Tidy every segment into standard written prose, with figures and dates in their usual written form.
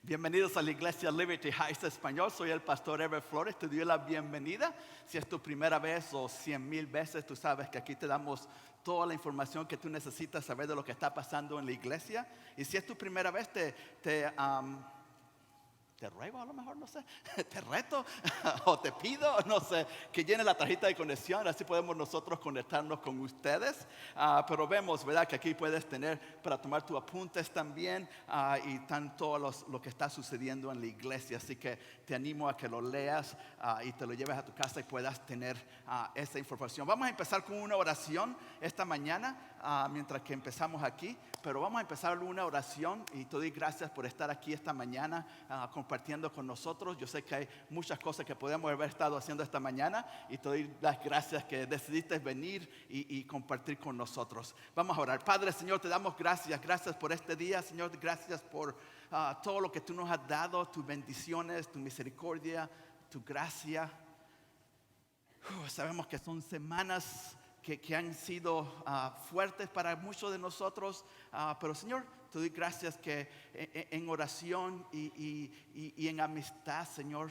Bienvenidos a la iglesia Liberty Heights Español. Soy el pastor Ever Flores. Te doy la bienvenida. Si es tu primera vez o 100,000 veces, tú sabes que aquí te damos toda la información que tú necesitas saber de lo que está pasando en la iglesia. Y si es tu primera vez, te ruego, a lo mejor, no sé, te reto o te pido, no sé, que llene la tarjeta de conexión, así podemos nosotros conectarnos con ustedes. Pero vemos, ¿verdad?, que aquí puedes tener para tomar tus apuntes también y tanto lo que está sucediendo en la iglesia. Así que te animo a que lo leas y te lo lleves a tu casa y puedas tener esa información. Vamos a empezar con una oración esta mañana, mientras que empezamos aquí. Pero vamos a empezar una oración y te doy gracias por estar aquí esta mañana compartiendo con nosotros. Yo sé que hay muchas cosas que podemos haber estado haciendo esta mañana y te doy las gracias que decidiste venir y compartir con nosotros. Vamos a orar. Padre, Señor, te damos gracias. Gracias por este día, Señor. Gracias por todo lo que tú nos has dado, tus bendiciones, tu misericordia, tu gracia. Sabemos que son semanas que han sido fuertes para muchos de nosotros, pero Señor, te doy gracias que en oración y en amistad, Señor,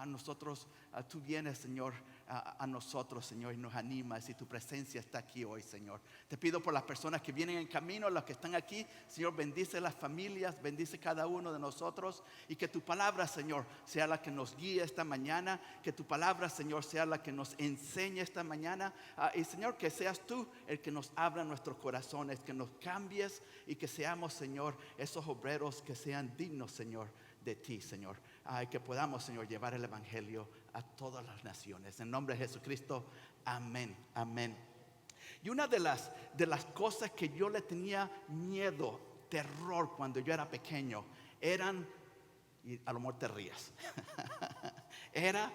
nosotros, tú vienes, Señor, a nosotros, Señor, y nos animas, y tu presencia está aquí hoy, Señor. Te pido por las personas que vienen en camino, los que están aquí, Señor, bendice las familias, bendice cada uno de nosotros, y que tu palabra, Señor, sea la que nos guíe esta mañana, que tu palabra, Señor, sea la que nos enseñe esta mañana, y Señor, que seas tú el que nos abra nuestros corazones, que nos cambies y que seamos, Señor, esos obreros que sean dignos, Señor, de ti, Señor, que podamos, Señor, llevar el evangelio a todas las naciones. En nombre de Jesucristo, amén, amén. Y una de las cosas que yo le tenía miedo, terror cuando yo era pequeño, eran, y a lo mejor te rías, era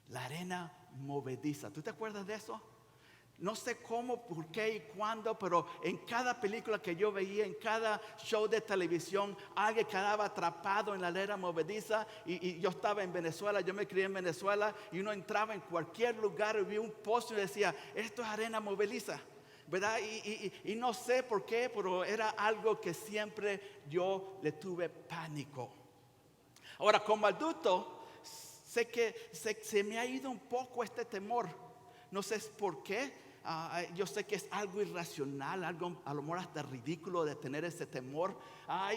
la arena movediza. ¿Tú te acuerdas de eso? No sé cómo, por qué y cuándo, pero en cada película que yo veía, en cada show de televisión, alguien quedaba atrapado en la arena movediza. Y yo estaba en Venezuela, yo me crié en Venezuela, y uno entraba en cualquier lugar y vi un pozo y decía, esto es arena movediza, ¿verdad? Y no sé por qué, pero era algo que siempre yo le tuve pánico. Ahora, como adulto, sé que se me ha ido un poco este temor. No sé por qué. Yo sé que es algo irracional, algo a lo mejor hasta ridículo de tener ese temor.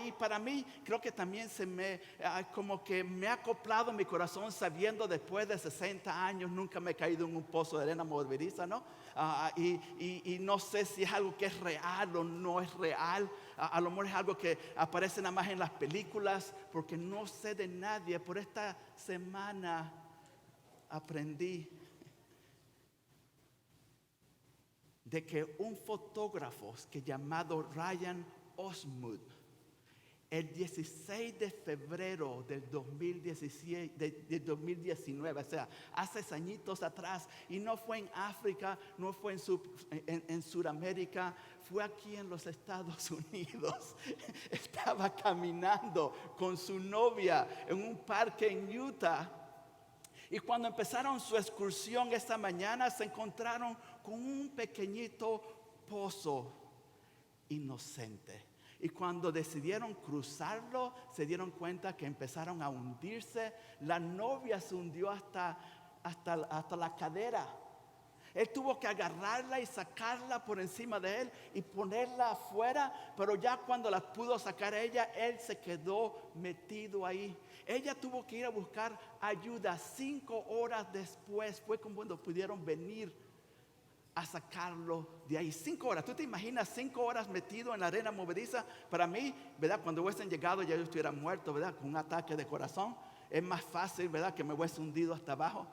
Y para mí creo que también como que me ha acoplado mi corazón sabiendo después de 60 años nunca me he caído en un pozo de arena movediza, ¿no? Y no sé si es algo que es real o no es real. A lo mejor es algo que aparece nada más en las películas, porque no sé de nadie. Por esta semana aprendí de que un fotógrafo que llamado Ryan Osmond, el 16 de febrero del 2019, o sea, hace añitos atrás, y no fue en África, no fue en Sudamérica, fue aquí en los Estados Unidos. Estaba caminando con su novia en un parque en Utah. Y cuando empezaron su excursión esta mañana, se encontraron con un pequeñito pozo inocente. Y cuando decidieron cruzarlo, se dieron cuenta que empezaron a hundirse. La novia se hundió hasta la cadera. Él tuvo que agarrarla y sacarla por encima de él y ponerla afuera. Pero ya cuando la pudo sacar ella, él se quedó metido ahí. Ella tuvo que ir a buscar ayuda. 5 horas después fue cuando pudieron venir a sacarlo de ahí. 5 horas. ¿Tú te imaginas 5 horas metido en la arena movediza? Para mí, ¿verdad? Cuando hubiesen llegado ya yo estuviera muerto, ¿verdad? Con un ataque de corazón. Es más fácil, ¿verdad? Que me hubiese hundido hasta abajo.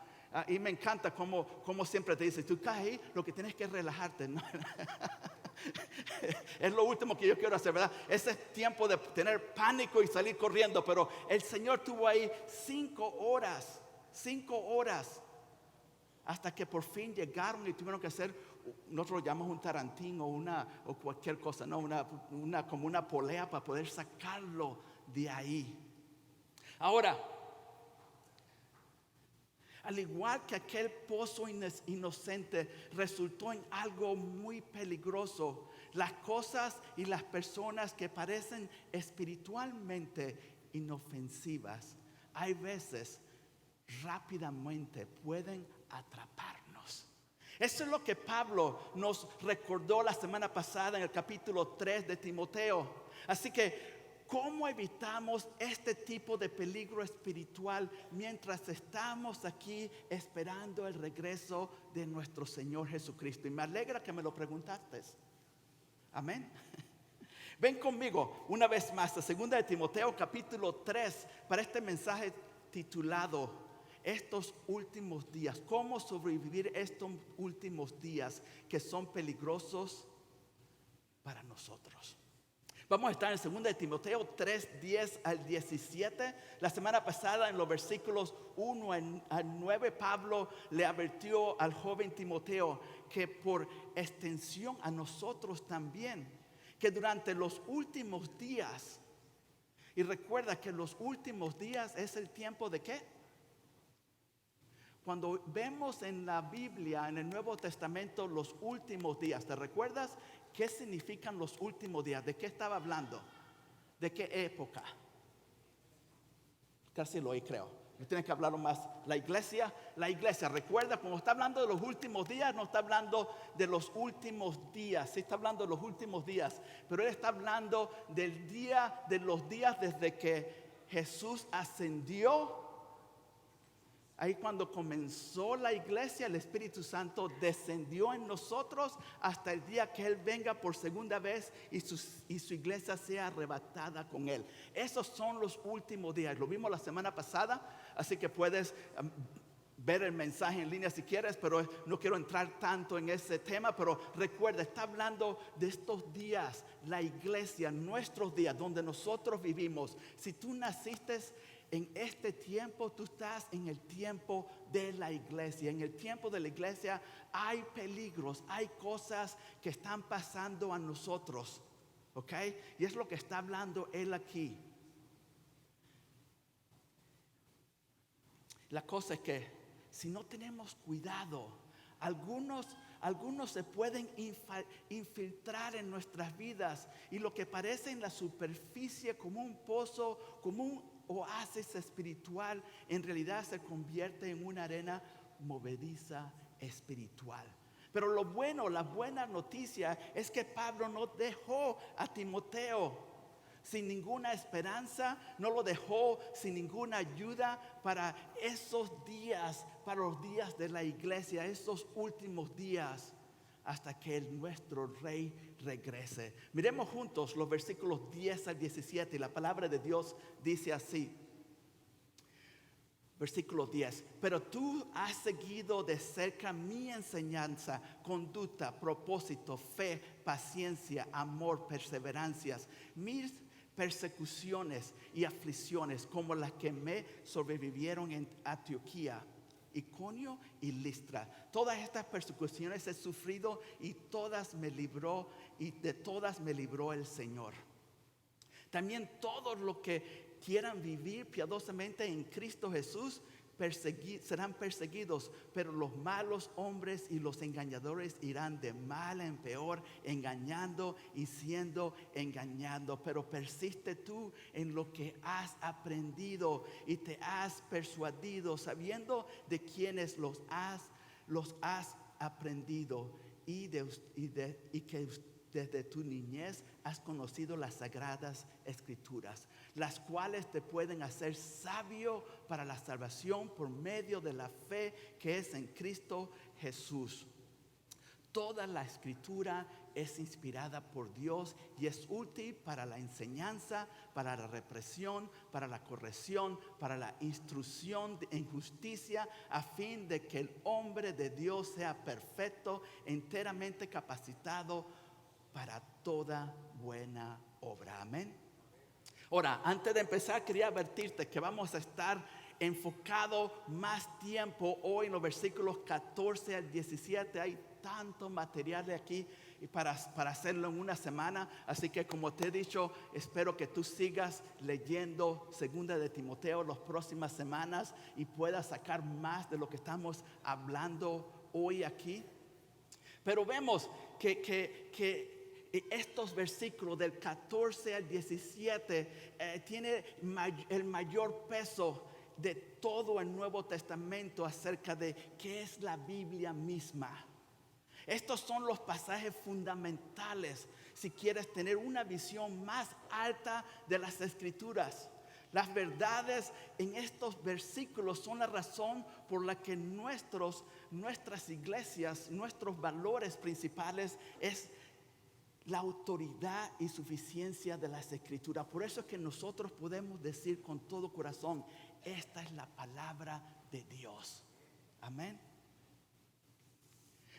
Y me encanta como siempre te dice, tú caes ahí, lo que tienes que es relajarte, ¿no? Es lo último que yo quiero hacer, ¿verdad? Ese es tiempo de tener pánico y salir corriendo. Pero el Señor tuvo ahí 5 horas, 5 horas, hasta que por fin llegaron y tuvieron que hacer, nosotros lo llamamos un tarantín o cualquier cosa, ¿no? Como una polea para poder sacarlo de ahí. Ahora, Al igual que aquel pozo inocente resultó en algo muy peligroso. Las cosas y las personas que parecen espiritualmente inofensivas, hay veces rápidamente pueden atraparnos. Eso es lo que Pablo nos recordó la semana pasada en el capítulo 3 de Timoteo. Así que, ¿cómo evitamos este tipo de peligro espiritual mientras estamos aquí esperando el regreso de nuestro Señor Jesucristo? Y me alegra que me lo preguntaste. Amén. Ven conmigo una vez más a 2 de Timoteo capítulo 3 para este mensaje titulado Estos últimos días. ¿Cómo sobrevivir estos últimos días que son peligrosos para nosotros? Vamos a estar en 2 de Timoteo 3, 10 al 17. La semana pasada en los versículos 1 al 9, Pablo le advirtió al joven Timoteo que por extensión a nosotros también, que durante los últimos días, y recuerda que los últimos días es el tiempo de ¿qué? Cuando vemos en la Biblia, en el Nuevo Testamento, los últimos días, ¿te recuerdas qué significan los últimos días? ¿De qué estaba hablando? ¿De qué época? Casi lo oí, creo. Me tiene que hablarlo más. La iglesia, recuerda, cuando está hablando de los últimos días, no está hablando de los últimos días. Sí está hablando de los últimos días, pero él está hablando del día, de los días desde que Jesús ascendió. Ahí cuando comenzó la iglesia, el Espíritu Santo descendió en nosotros hasta el día que Él venga por segunda vez y su iglesia sea arrebatada con Él. Esos son los últimos días. Lo vimos la semana pasada, así que puedes ver el mensaje en línea si quieres, pero no quiero entrar tanto en ese tema. Pero recuerda, está hablando de estos días, la iglesia, nuestros días, donde nosotros vivimos. Si tú naciste en este tiempo, tú estás en el tiempo de la iglesia. En el tiempo de la iglesia hay peligros, hay cosas que están pasando a nosotros, ¿ok? Y es lo que está hablando él aquí. La cosa es que si no tenemos cuidado, algunos se pueden infiltrar en nuestras vidas, y lo que parece en la superficie como un pozo, como un oasis espiritual, en realidad se convierte en una arena movediza espiritual. Pero la buena noticia es que Pablo no dejó a Timoteo sin ninguna esperanza, no lo dejó sin ninguna ayuda para esos días, para los días de la iglesia, esos últimos días, hasta que nuestro Rey regrese. Miremos juntos los versículos 10 al 17. Y la palabra de Dios dice así. Versículo 10. Pero tú has seguido de cerca mi enseñanza, conducta, propósito, fe, paciencia, amor, perseverancias, mis persecuciones y aflicciones, como las que me sobrevivieron en Antioquía, Iconio y Listra. Todas estas persecuciones he sufrido y de todas me libró el Señor. También todos los que quieran vivir piadosamente en Cristo Jesús serán perseguidos, pero los malos hombres y los engañadores irán de mal en peor, engañando y siendo engañados. Pero persiste tú en lo que has aprendido y te has persuadido, sabiendo de quienes los has aprendido, y que desde tu niñez has conocido las sagradas escrituras, las cuales te pueden hacer sabio para la salvación por medio de la fe que es en Cristo Jesús. Toda la escritura es inspirada por Dios y es útil para la enseñanza, para la represión, para la corrección, para la instrucción en justicia, a fin de que el hombre de Dios sea perfecto, enteramente capacitado para toda buena obra. Amén. Ahora, antes de empezar, quería advertirte que vamos a estar enfocados más tiempo hoy en los versículos 14 al 17. Hay tanto material aquí y para hacerlo en una semana. Así que como te he dicho, espero que tú sigas leyendo Segunda de Timoteo las próximas semanas y puedas sacar más de lo que estamos hablando hoy aquí. Pero vemos que estos versículos del 14 al 17 tiene el mayor peso de todo el Nuevo Testamento acerca de qué es la Biblia misma. Estos son los pasajes fundamentales si quieres tener una visión más alta de las Escrituras. Las verdades en estos versículos son la razón por la que nuestras iglesias, nuestros valores principales es la autoridad y suficiencia de las Escrituras. Por eso es que nosotros podemos decir con todo corazón, esta es la palabra de Dios. Amén.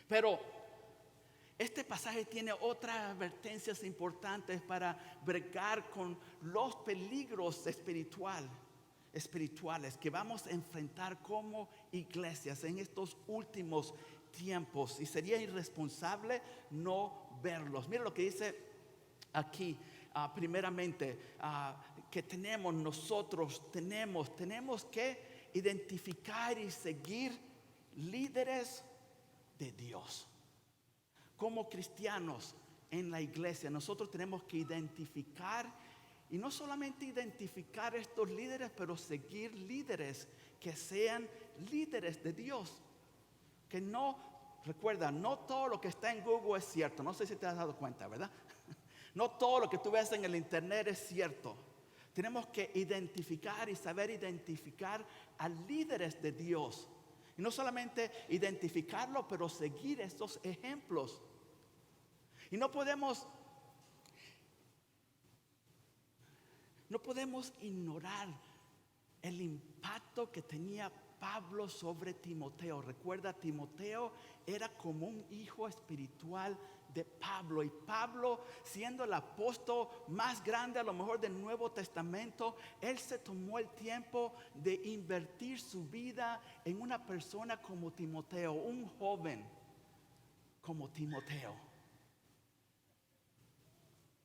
Pero este pasaje tiene otras advertencias importantes para bregar con los peligros espirituales que vamos a enfrentar como iglesias en estos últimos tiempos. Y sería irresponsable no verlos. Mira lo que dice aquí, primeramente, que nosotros tenemos que identificar y seguir líderes de Dios. Como cristianos en la iglesia, nosotros tenemos que identificar, y no solamente identificar estos líderes, pero seguir líderes que sean líderes de Dios. Que recuerda, no todo lo que está en Google es cierto. No sé si te has dado cuenta, ¿verdad? No todo lo que tú ves en el internet es cierto. Tenemos que identificar y saber identificar a líderes de Dios. Y no solamente identificarlo, pero seguir estos ejemplos. Y no podemos ignorar el impacto que tenía Pablo sobre Timoteo. Recuerda, Timoteo era como un hijo espiritual de Pablo. Y Pablo, siendo el apóstol más grande a lo mejor del Nuevo Testamento, él se tomó el tiempo de invertir su vida en una persona como Timoteo, un joven como Timoteo.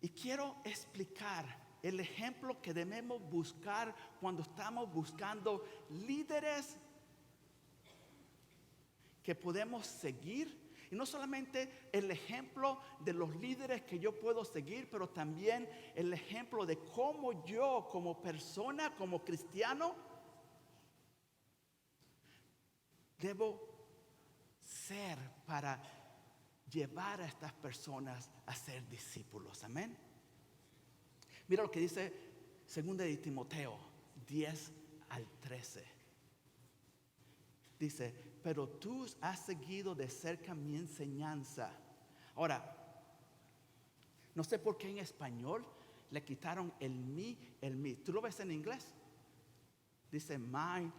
Y quiero explicar el ejemplo que debemos buscar cuando estamos buscando líderes que podemos seguir. Y no solamente el ejemplo de los líderes que yo puedo seguir, pero también el ejemplo de cómo yo como persona, como cristiano, debo ser para llevar a estas personas a ser discípulos. Amén. Mira lo que dice 2 de Timoteo 10 al 13. Dice, pero tú has seguido de cerca mi enseñanza. Ahora, no sé por qué en español le quitaron el mi. ¿Tú lo ves en inglés? Dice mine.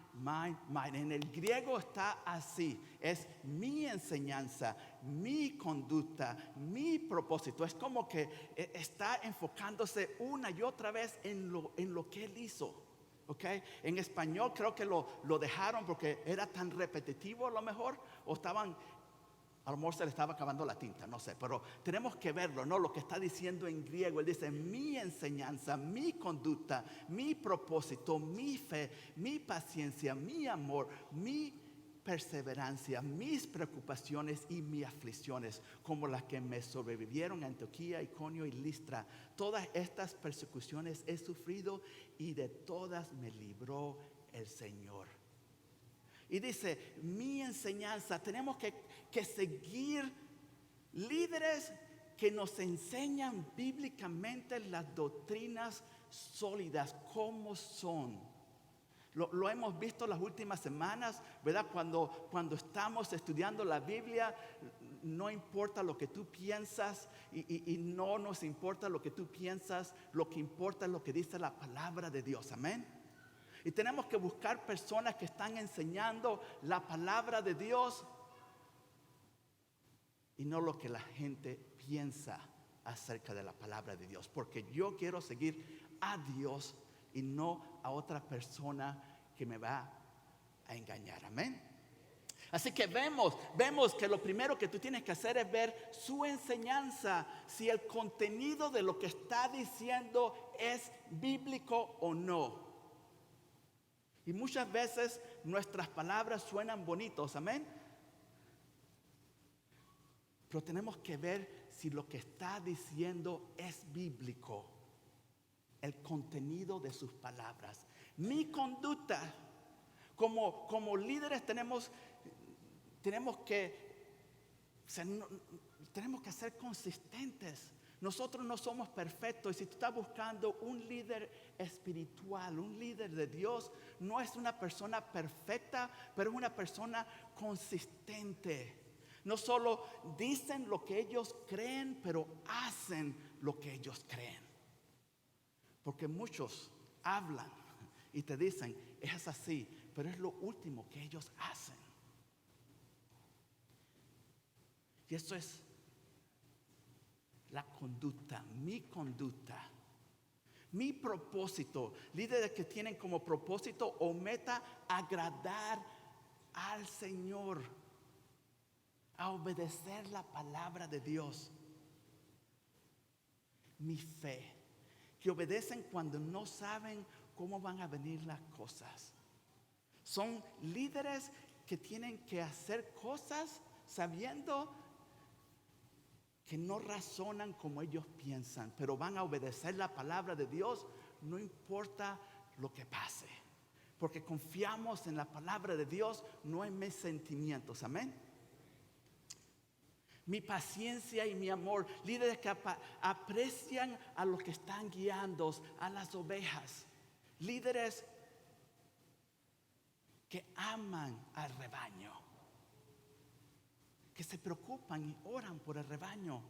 En el griego está así. Es mi enseñanza, mi conducta, mi propósito. Es como que está enfocándose una y otra vez en lo que él hizo. ¿Okay? En español creo que lo dejaron porque era tan repetitivo a lo mejor. A lo mejor se le estaba acabando la tinta, no sé, pero tenemos que verlo, ¿no? Lo que está diciendo en griego, él dice mi enseñanza, mi conducta, mi propósito, mi fe, mi paciencia, mi amor, mi perseverancia, mis preocupaciones y mis aflicciones, como las que me sobrevivieron en Antioquía, Iconio y Listra. Todas estas persecuciones he sufrido y de todas me libró el Señor. Y dice, mi enseñanza, tenemos que seguir líderes que nos enseñan bíblicamente las doctrinas sólidas, como son. Lo hemos visto las últimas semanas, ¿verdad? Cuando estamos estudiando la Biblia, no importa lo que tú piensas y no nos importa lo que tú piensas, lo que importa es lo que dice la palabra de Dios, amén. Y tenemos que buscar personas que están enseñando la palabra de Dios y no lo que la gente piensa acerca de la palabra de Dios. Porque yo quiero seguir a Dios y no a otra persona que me va a engañar. Amén. Así que vemos que lo primero que tú tienes que hacer es ver su enseñanza, si el contenido de lo que está diciendo es bíblico o no. Y muchas veces nuestras palabras suenan bonitos, amén. Pero tenemos que ver si lo que está diciendo es bíblico, el contenido de sus palabras. Mi conducta, como líderes tenemos que ser consistentes. Nosotros no somos perfectos. Y si tú estás buscando un líder espiritual, un líder de Dios, no es una persona perfecta, pero es una persona consistente. No solo dicen lo que ellos creen, pero hacen lo que ellos creen. Porque muchos hablan y te dicen, es así, pero es lo último que ellos hacen. Y eso es la conducta, mi conducta. Mi propósito, líderes que tienen como propósito o meta agradar al Señor, a obedecer la palabra de Dios. Mi fe, que obedecen cuando no saben cómo van a venir las cosas. Son líderes que tienen que hacer cosas sabiendo que no razonan como ellos piensan, pero van a obedecer la palabra de Dios, no importa lo que pase, porque confiamos en la palabra de Dios, no en mis sentimientos, amén. Mi paciencia y mi amor, líderes que aprecian a los que están guiando, a las ovejas, líderes que aman al rebaño, que se preocupan y oran por el rebaño.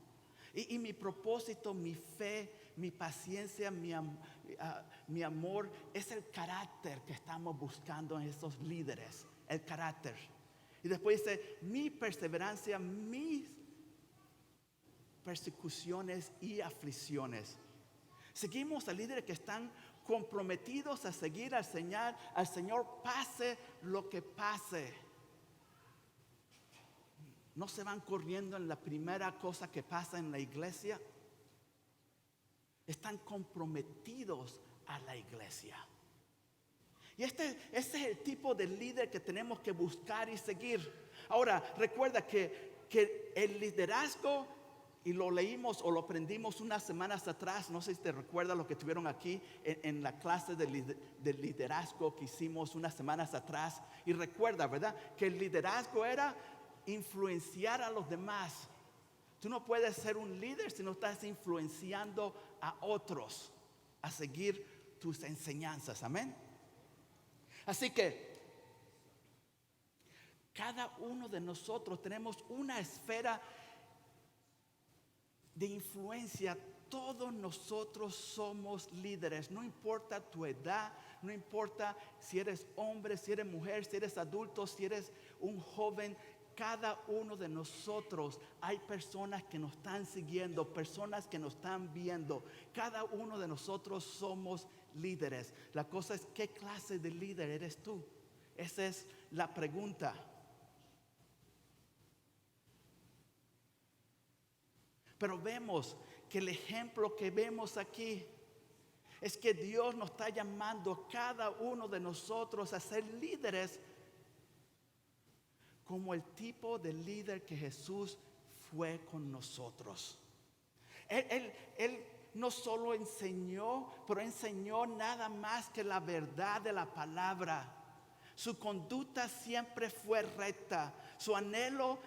Y mi propósito, mi fe, mi paciencia, mi amor, es el carácter que estamos buscando en estos líderes, el carácter. Y después dice, mi perseverancia, mis persecuciones y aflicciones. Seguimos a líderes que están comprometidos a seguir al Señor, pase lo que pase. No se van corriendo en la primera cosa que pasa en la iglesia. Están comprometidos a la iglesia. Y ese es el tipo de líder que tenemos que buscar y seguir. Ahora, recuerda que el liderazgo, y lo leímos o lo aprendimos unas semanas atrás, no sé si te recuerdas lo que tuvieron aquí en la clase de liderazgo que hicimos unas semanas atrás. Y recuerda, ¿verdad? Que el liderazgo era influenciar a los demás. Tú no puedes ser un líder si no estás influenciando a otros a seguir tus enseñanzas, amén. Así que cada uno de nosotros tenemos una esfera de influencia. Todos nosotros somos líderes, no importa tu edad, no importa si eres hombre, si eres mujer, si eres adulto, si eres un joven. Cada uno de nosotros hay personas que nos están siguiendo, personas que nos están viendo. Cada uno de nosotros somos líderes. La cosa es, ¿qué clase de líder eres tú? Esa es la pregunta. Pero vemos que el ejemplo que vemos aquí es que Dios nos está llamando a cada uno de nosotros a ser líderes como el tipo de líder que Jesús fue con nosotros. Él no solo enseñó, pero enseñó nada más que la verdad de la palabra. Su conducta siempre fue recta. Su anhelo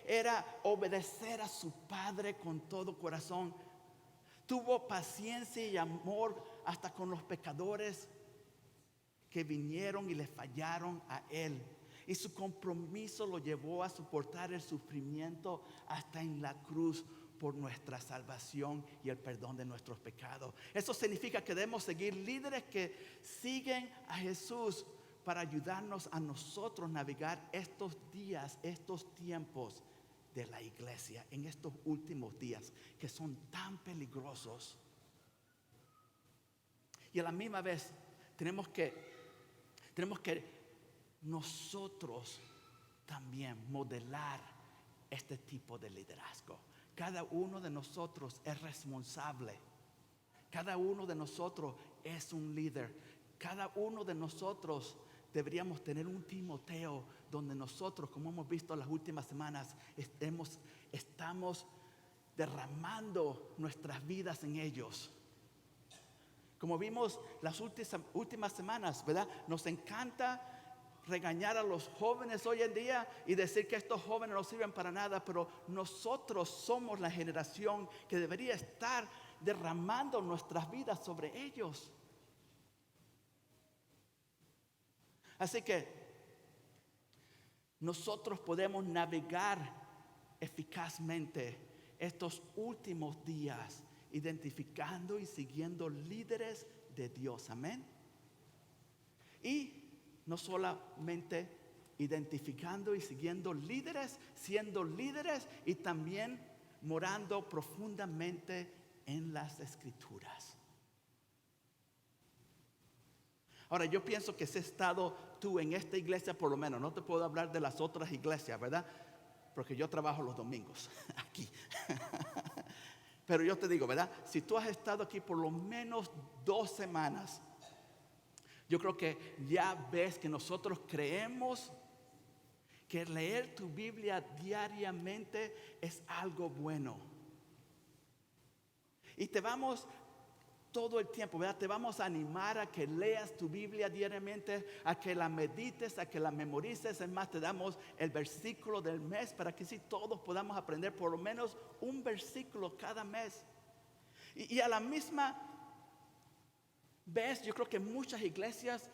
era obedecer a su Padre con todo corazón. Tuvo paciencia y amor hasta con los pecadores que vinieron y le fallaron a Él. Y su compromiso lo llevó a soportar el sufrimiento hasta en la cruz por nuestra salvación y el perdón de nuestros pecados. Eso significa que debemos seguir líderes que siguen a Jesús para ayudarnos a nosotros navegar estos días, estos tiempos de la iglesia, en estos últimos días que son tan peligrosos. Y a la misma vez tenemos que nosotros también modelar este tipo de liderazgo. Cada uno de nosotros es responsable. Cada uno de nosotros es un líder. Cada uno de nosotros deberíamos tener un Timoteo donde nosotros, como hemos visto en las últimas semanas, estamos derramando nuestras vidas en ellos. Como vimos las últimas semanas, ¿verdad? Nos encanta regañar a los jóvenes hoy en día y decir que estos jóvenes no sirven para nada, pero nosotros somos la generación que debería estar derramando nuestras vidas sobre ellos. Así que nosotros podemos navegar eficazmente estos últimos días identificando y siguiendo líderes de Dios. Amén. Y no solamente identificando y siguiendo líderes, siendo líderes y también morando profundamente en las Escrituras. Ahora, yo pienso que si has estado tú en esta iglesia, por lo menos, no te puedo hablar de las otras iglesias, ¿verdad? Porque yo trabajo los domingos aquí. Pero yo te digo, ¿verdad? Si tú has estado aquí por lo menos 2 semanas, yo creo que ya ves que nosotros creemos que leer tu Biblia diariamente es algo bueno. Y te vamos todo el tiempo, ¿verdad? Te vamos a animar a que leas tu Biblia diariamente, a que la medites, a que la memorices. Es más, te damos el versículo del mes para que sí todos podamos aprender por lo menos un versículo cada mes. Y a la misma vez, yo creo que muchas iglesias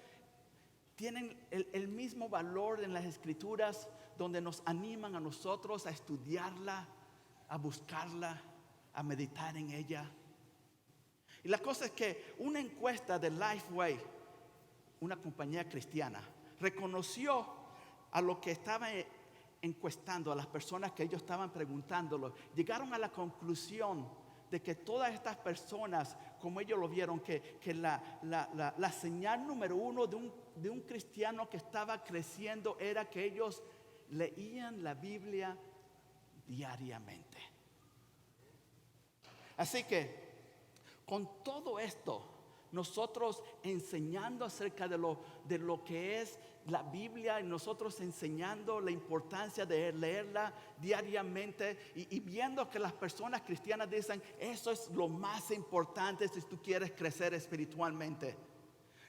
tienen el mismo valor en las Escrituras, donde nos animan a nosotros a estudiarla, a buscarla, a meditar en ella. Y la cosa es que una encuesta de Lifeway, una compañía cristiana, reconoció a lo que estaba encuestando, a las personas que ellos estaban preguntándolo. Llegaron a la conclusión de que todas estas personas, como ellos lo vieron, que la señal número 1 de un cristiano que estaba creciendo era que ellos leían la Biblia diariamente. Así que con todo esto, nosotros enseñando acerca de lo que es la Biblia y nosotros enseñando la importancia de leerla diariamente y viendo que las personas cristianas dicen, eso es lo más importante si tú quieres crecer espiritualmente.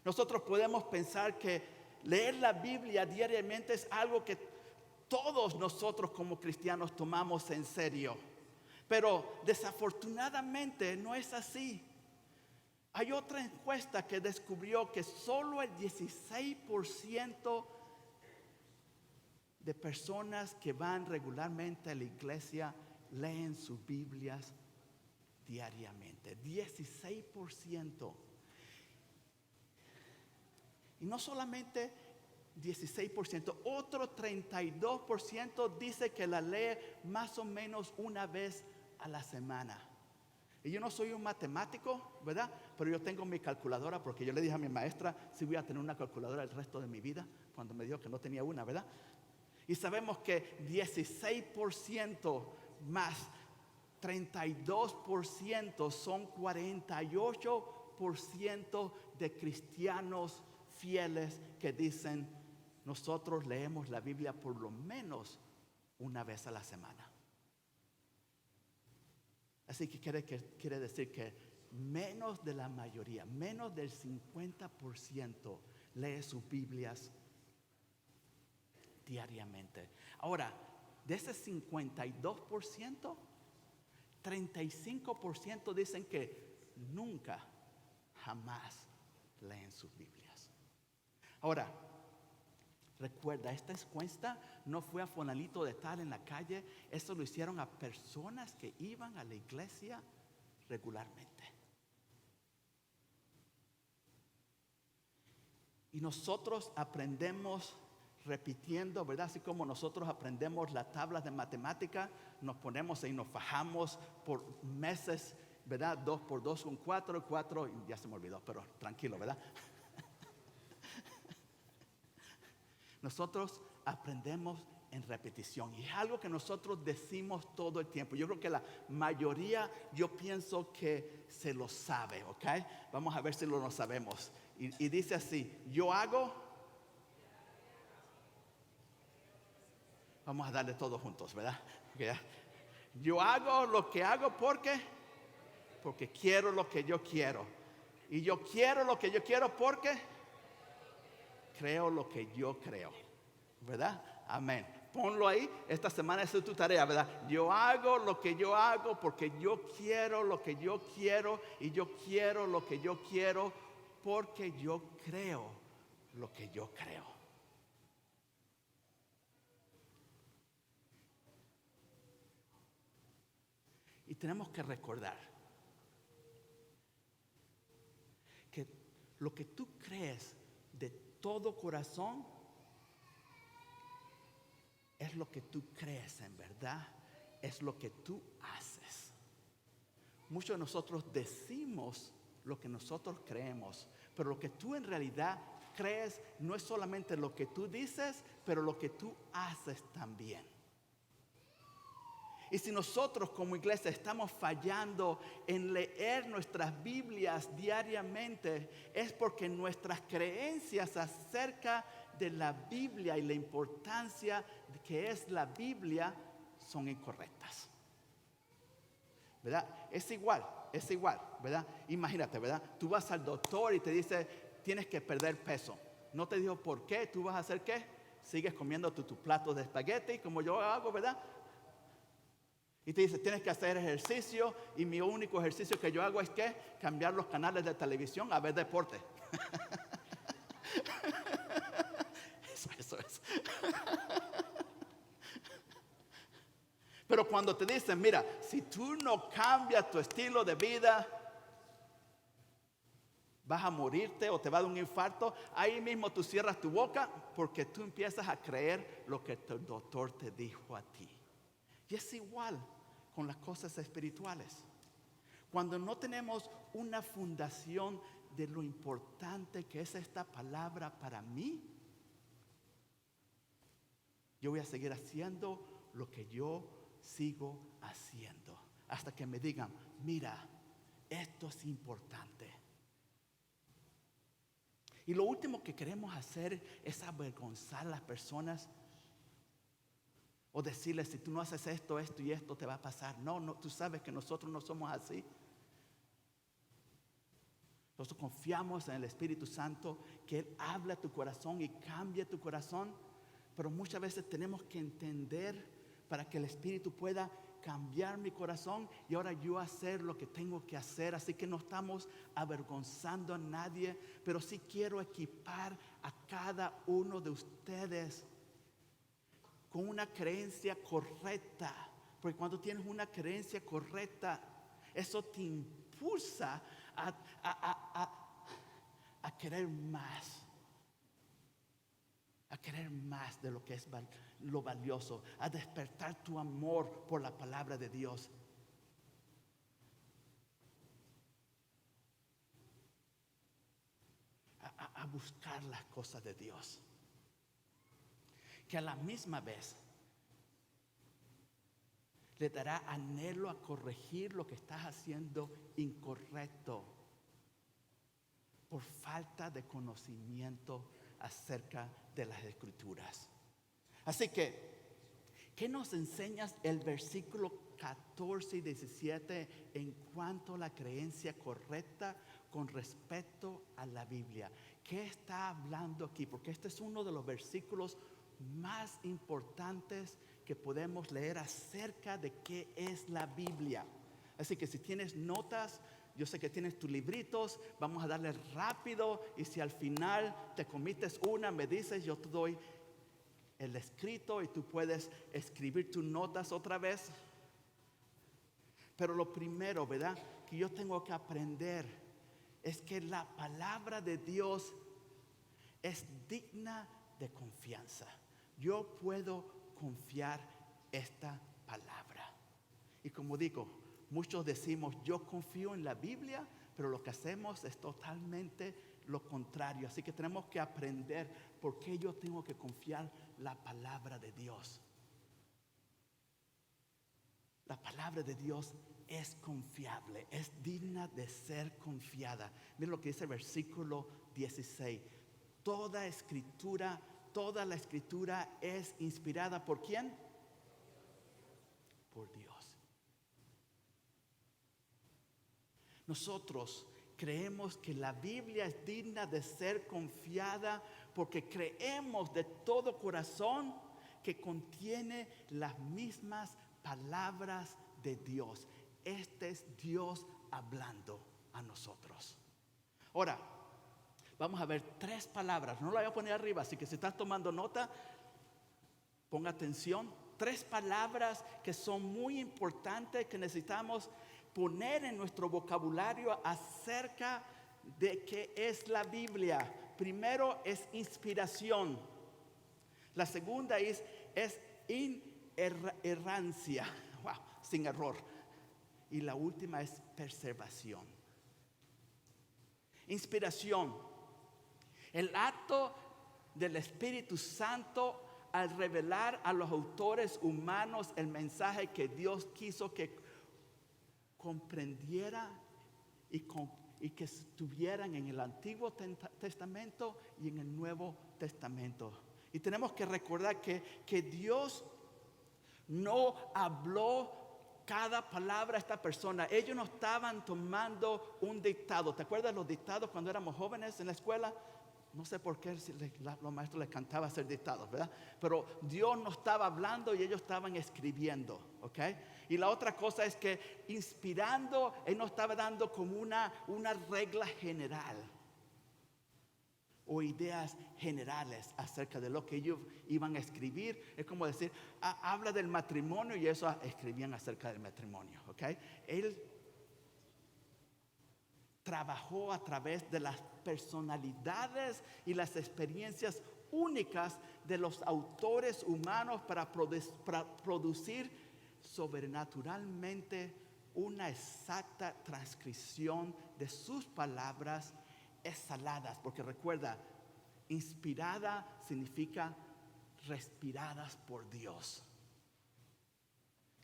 Nosotros podemos pensar que leer la Biblia diariamente es algo que todos nosotros como cristianos tomamos en serio. Pero desafortunadamente no es así. Hay otra encuesta que descubrió que solo el 16% de personas que van regularmente a la iglesia leen sus Biblias diariamente. 16%. Y no solamente 16%, otro 32% dice que la lee más o menos una vez a la semana. Y yo no soy un matemático, ¿verdad? Pero yo tengo mi calculadora porque yo le dije a mi maestra si voy a tener una calculadora el resto de mi vida, cuando me dijo que no tenía una, ¿verdad? Y sabemos que 16% más 32% son 48% de cristianos fieles que dicen, nosotros leemos la Biblia por lo menos una vez a la semana. Así que quiere decir que menos de la mayoría, menos del 50% lee sus Biblias diariamente. Ahora, de ese 52%, 35% dicen que nunca, jamás leen sus Biblias. Ahora, recuerda, esta encuesta no fue a fulanito de tal en la calle, esto lo hicieron a personas que iban a la iglesia regularmente. Y nosotros aprendemos repitiendo, ¿verdad? Así como nosotros aprendemos las tablas de matemática, nos ponemos y nos fajamos por meses, ¿verdad? 2 por 2 son 4, 4, ya se me olvidó, pero tranquilo, ¿verdad? Nosotros aprendemos en repetición. Y es algo que nosotros decimos todo el tiempo. Yo creo que la mayoría, yo pienso que se lo sabe, ¿ok? Vamos a ver si lo sabemos. Y dice así, yo hago. Vamos a darle todos juntos, ¿verdad? Okay. Yo hago lo que hago porque quiero lo que yo quiero. Y yo quiero lo que yo quiero porque creo lo que yo creo, ¿verdad? Amén. Ponlo ahí, esta semana esa es tu tarea, ¿verdad? Yo hago lo que yo hago porque yo quiero lo que yo quiero y yo quiero lo que yo quiero porque yo creo lo que yo creo. Y tenemos que recordar que lo que tú crees de todo corazón es lo que tú crees en verdad, es lo que tú haces. Muchos de nosotros decimos lo que nosotros creemos, pero lo que tú en realidad crees no es solamente lo que tú dices, pero lo que tú haces también. Y si nosotros como iglesia estamos fallando en leer nuestras Biblias diariamente, es porque nuestras creencias acerca de la Biblia y la importancia que es la Biblia son incorrectas. ¿Verdad? Es igual, ¿verdad? Imagínate, ¿verdad? Tú vas al doctor y te dice, tienes que perder peso. No te dijo por qué, tú vas a hacer qué. Sigues comiendo tu plato de espagueti como yo hago, ¿verdad? Y te dice, tienes que hacer ejercicio y mi único ejercicio que yo hago es que cambiar los canales de televisión a ver deporte. Eso es. Pero cuando te dicen, mira, si tú no cambias tu estilo de vida, vas a morirte o te va a dar un infarto, ahí mismo tú cierras tu boca porque tú empiezas a creer lo que tu doctor te dijo a ti. Y es igual con las cosas espirituales. Cuando no tenemos una fundación de lo importante que es esta palabra para mí, yo voy a seguir haciendo lo que yo sigo haciendo. Hasta que me digan, mira, esto es importante. Y lo último que queremos hacer es avergonzar a las personas o decirles, si tú no haces esto, esto y esto te va a pasar. No, tú sabes que nosotros no somos así. Nosotros confiamos en el Espíritu Santo, que Él habla a tu corazón y cambia tu corazón. Pero muchas veces tenemos que entender para que el Espíritu pueda cambiar mi corazón y ahora yo hacer lo que tengo que hacer. Así que no estamos avergonzando a nadie, pero sí quiero equipar a cada uno de ustedes con una creencia correcta. Porque cuando tienes una creencia correcta, eso te impulsa a querer más. A querer más de lo que es lo valioso. A despertar tu amor por la palabra de Dios. A buscar las cosas de Dios. Que a la misma vez le dará anhelo a corregir lo que estás haciendo incorrecto por falta de conocimiento acerca de las Escrituras. Así que, ¿qué nos enseñas el versículo 14 y 17 en cuanto a la creencia correcta con respecto a la Biblia? ¿Qué está hablando aquí? Porque este es uno de los versículos más importantes que podemos leer acerca de qué es la Biblia. Así que si tienes notas, yo sé que tienes tus libritos, vamos a darle rápido y si al final te comites una, me dices, yo te doy el escrito y tú puedes escribir tus notas otra vez. Pero lo primero, ¿verdad?, que yo tengo que aprender es que la palabra de Dios es digna de confianza. Yo puedo confiar esta palabra. Y como digo, muchos decimos, yo confío en la Biblia, pero lo que hacemos es totalmente lo contrario. Así que tenemos que aprender por qué yo tengo que confiar la palabra de Dios. La palabra de Dios es confiable, es digna de ser confiada. Miren lo que dice el versículo 16. Toda la escritura es inspirada ¿por quién? Por Dios. Nosotros creemos que la Biblia es digna de ser confiada porque creemos de todo corazón que contiene las mismas palabras de Dios. Este es Dios hablando a nosotros. Ahora, vamos a ver 3 palabras. No la voy a poner arriba, así que si estás tomando nota, ponga atención. 3 palabras que son muy importantes, que necesitamos poner en nuestro vocabulario acerca de qué es la Biblia. Primero es inspiración. La segunda es inerrancia, wow, sin error. Y la última es preservación. Inspiración. El acto del Espíritu Santo al revelar a los autores humanos el mensaje que Dios quiso que comprendiera y que estuvieran en el Antiguo Testamento y en el Nuevo Testamento. Y tenemos que recordar que Dios no habló cada palabra a esta persona. Ellos no estaban tomando un dictado. ¿Te acuerdas los dictados cuando éramos jóvenes en la escuela? No sé por qué los maestros les cantaba hacer dictados, ¿verdad? Pero Dios no estaba hablando y ellos estaban escribiendo, ¿ok? Y la otra cosa es que inspirando, Él no estaba dando como una regla general o ideas generales acerca de lo que ellos iban a escribir. Es como decir, habla del matrimonio y eso escribían acerca del matrimonio, ¿ok? Él trabajó a través de las personalidades y las experiencias únicas de los autores humanos para producir sobrenaturalmente una exacta transcripción de sus palabras exhaladas. Porque recuerda, inspirada significa respiradas por Dios.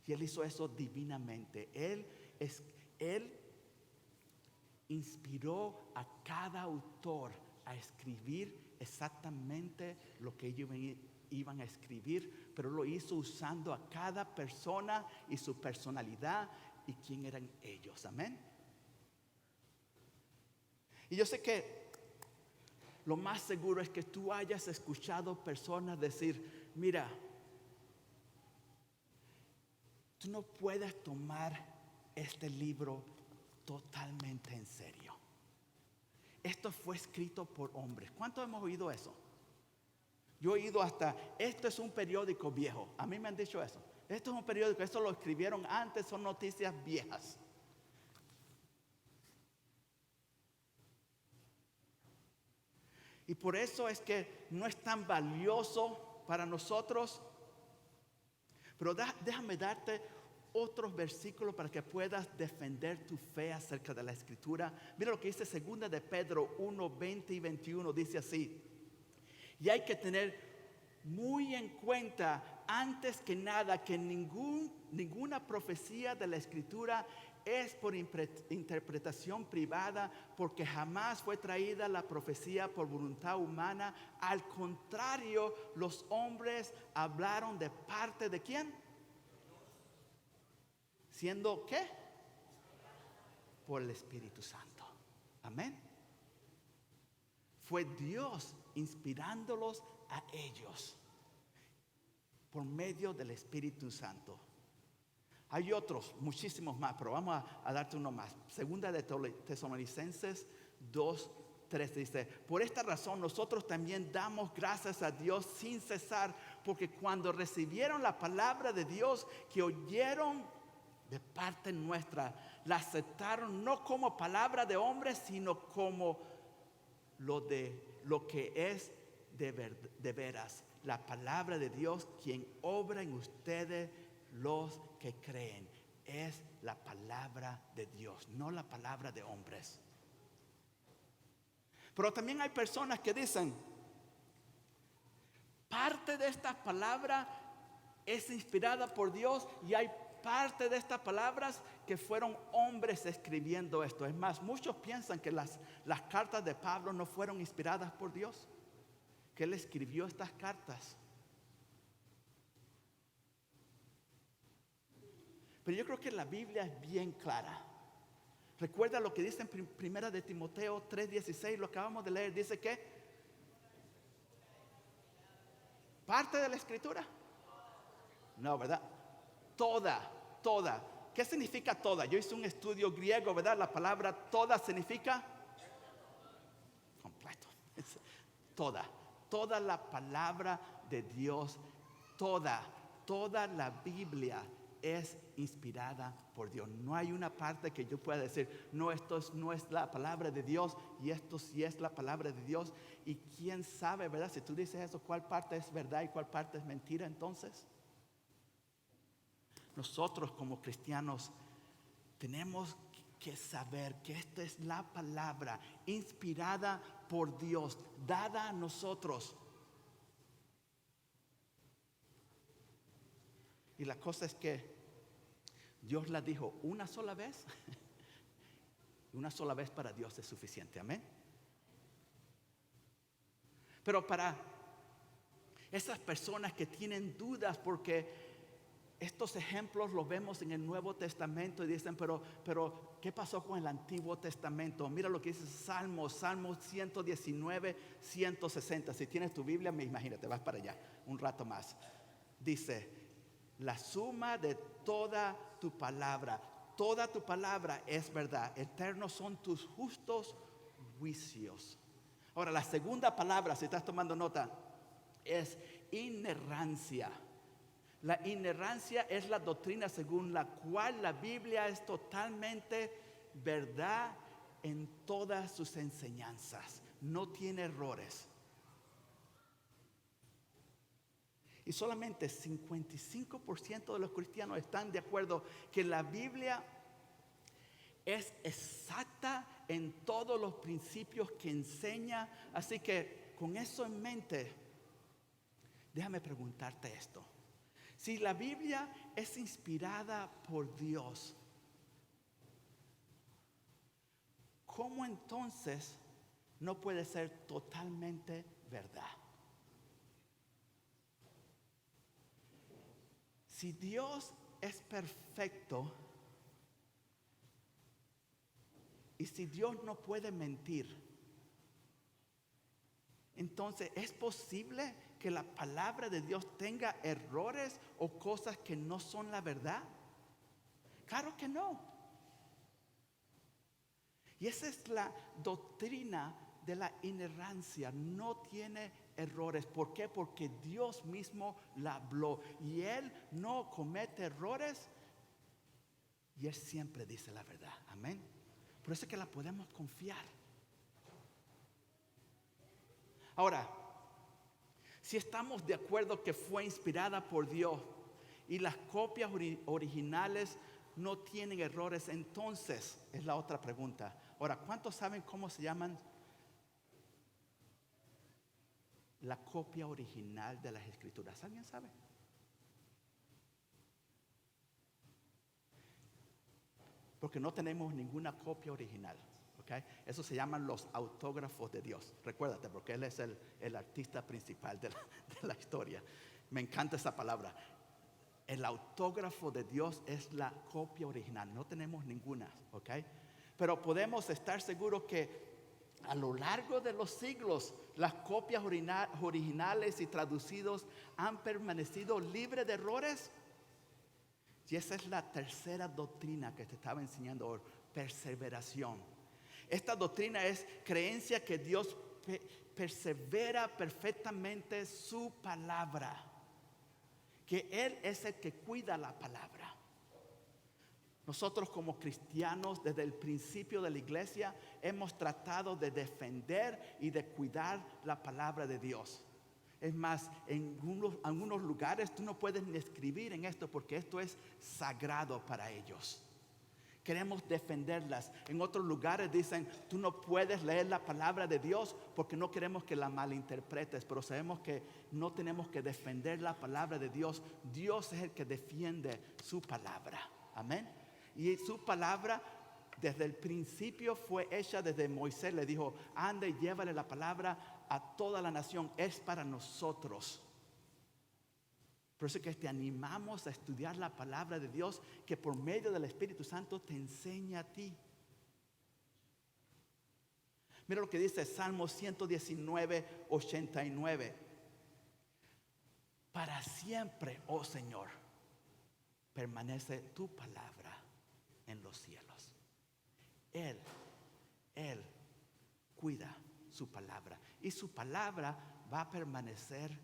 Y Él hizo eso divinamente. Él inspiró a cada autor a escribir exactamente lo que ellos iban a escribir, pero lo hizo usando a cada persona y su personalidad y quién eran ellos. Amén. Y yo sé que lo más seguro es que tú hayas escuchado personas decir, mira, tú no puedes tomar este libro totalmente en serio. Esto fue escrito por hombres. ¿Cuántos hemos oído eso? Yo he oído hasta, esto es un periódico viejo. A mí me han dicho eso. Esto es un periódico, esto lo escribieron antes, son noticias viejas. Y por eso es que no es tan valioso para nosotros. Pero déjame darte otros versículos para que puedas defender tu fe acerca de la Escritura. Mira lo que dice 2 de Pedro 1, 20 y 21. Dice así: y hay que tener muy en cuenta antes que nada que ninguna profecía de la Escritura es por interpretación privada, porque jamás fue traída la profecía por voluntad humana. Al contrario, los hombres hablaron de parte de ¿quién? ¿Siendo qué? Por el Espíritu Santo. Amén. Fue Dios inspirándolos a ellos por medio del Espíritu Santo. Hay otros, muchísimos más, pero vamos a darte uno más. 2 de Tesalonicenses 2:3 dice: por esta razón nosotros también damos gracias a Dios sin cesar, porque cuando recibieron la palabra de Dios que oyeron de parte nuestra, la aceptaron no como palabra de hombre, sino como lo que es de veras, la palabra de Dios, quien obra en ustedes los que creen. Es la palabra de Dios, no la palabra de hombres. Pero también hay personas que dicen, parte de esta palabra es inspirada por Dios y hay parte de estas palabras que fueron hombres escribiendo esto. Es más, muchos piensan que las cartas de Pablo no fueron inspiradas por Dios, que él escribió estas cartas. Pero yo creo que la Biblia es bien clara. Recuerda lo que dice en primera de Timoteo 3:16, lo acabamos de leer. Dice que parte de la escritura. No, ¿verdad? Toda. ¿Qué significa toda? Yo hice un estudio griego, ¿verdad? La palabra toda significa completo. Toda la palabra de Dios, toda la Biblia es inspirada por Dios. No hay una parte que yo pueda decir, no, esto no es la palabra de Dios y esto sí es la palabra de Dios. Y quién sabe, ¿verdad? Si tú dices eso, ¿cuál parte es verdad y cuál parte es mentira entonces? Nosotros como cristianos tenemos que saber que esta es la palabra inspirada por Dios, dada a nosotros. Y la cosa es que Dios la dijo una sola vez. Una sola vez para Dios es suficiente, amén. Pero para esas personas que tienen dudas, porque estos ejemplos los vemos en el Nuevo Testamento y dicen, pero ¿qué pasó con el Antiguo Testamento? Mira lo que dice Salmos 119, 160. Si tienes tu Biblia, imagínate, vas para allá un rato más. Dice, la suma de toda tu palabra es verdad. Eternos son tus justos juicios. Ahora, la segunda palabra, si estás tomando nota, es inerrancia. La inerrancia es la doctrina según la cual la Biblia es totalmente verdad en todas sus enseñanzas. No tiene errores. Y solamente 55% de los cristianos están de acuerdo que la Biblia es exacta en todos los principios que enseña. Así que con eso en mente, déjame preguntarte esto. Si la Biblia es inspirada por Dios, ¿cómo entonces no puede ser totalmente verdad? Si Dios es perfecto y si Dios no puede mentir, entonces ¿es posible que la palabra de Dios tenga errores o cosas que no son la verdad? Claro que no. Y esa es la doctrina de la inerrancia. No tiene errores. ¿Por qué? Porque Dios mismo la habló y Él no comete errores y Él siempre dice la verdad. Amén. Por eso es que la podemos confiar. Ahora, si estamos de acuerdo que fue inspirada por Dios y las copias originales no tienen errores, entonces es la otra pregunta. Ahora, ¿cuántos saben cómo se llaman la copia original de las Escrituras? ¿Alguien sabe? Porque no tenemos ninguna copia original. ¿Okay? Eso se llaman los autógrafos de Dios. Recuérdate, porque Él es el artista principal de la historia. Me encanta esa palabra. El autógrafo de Dios es la copia original. No tenemos ninguna, ¿ok? Pero podemos estar seguros que a lo largo de los siglos, las copias originales y traducidos han permanecido libres de errores. Y esa es la tercera doctrina que te estaba enseñando hoy, perseveración. Esta doctrina es creencia que Dios persevera perfectamente su palabra, que Él es el que cuida la palabra. Nosotros como cristianos desde el principio de la iglesia hemos tratado de defender y de cuidar la palabra de Dios. Es más, en algunos lugares tú no puedes ni escribir en esto porque esto es sagrado para ellos. Queremos defenderlas. En otros lugares dicen, tú no puedes leer la palabra de Dios porque no queremos que la malinterpretes. Pero sabemos que no tenemos que defender la palabra de Dios. Dios es el que defiende su palabra. Amén. Y su palabra desde el principio fue hecha desde Moisés. Le dijo, anda y llévale la palabra a toda la nación. Es para nosotros. Por eso es que te animamos a estudiar la palabra de Dios, que por medio del Espíritu Santo te enseña a ti. Mira lo que dice Salmo 119, 89. Para siempre, oh Señor, permanece tu palabra en los cielos. Él cuida su palabra. Y su palabra va a permanecer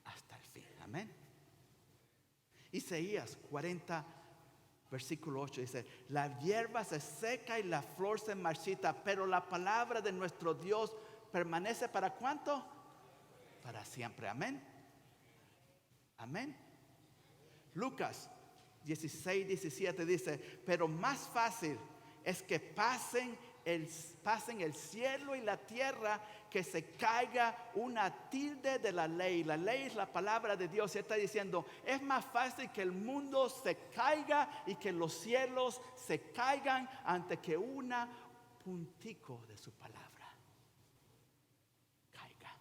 hasta el fin. Amén. Isaías 40, versículo 8 dice, la hierba se seca y la flor se marchita, pero la palabra de nuestro Dios permanece ¿para cuánto? Para siempre. Amén. Amén. Lucas 16, 17 dice, pero más fácil es que pasen el cielo y la tierra que se caiga una tilde de la ley. La ley es la palabra de Dios. Se está diciendo, es más fácil que el mundo se caiga y que los cielos se caigan antes que una puntico de su palabra caiga.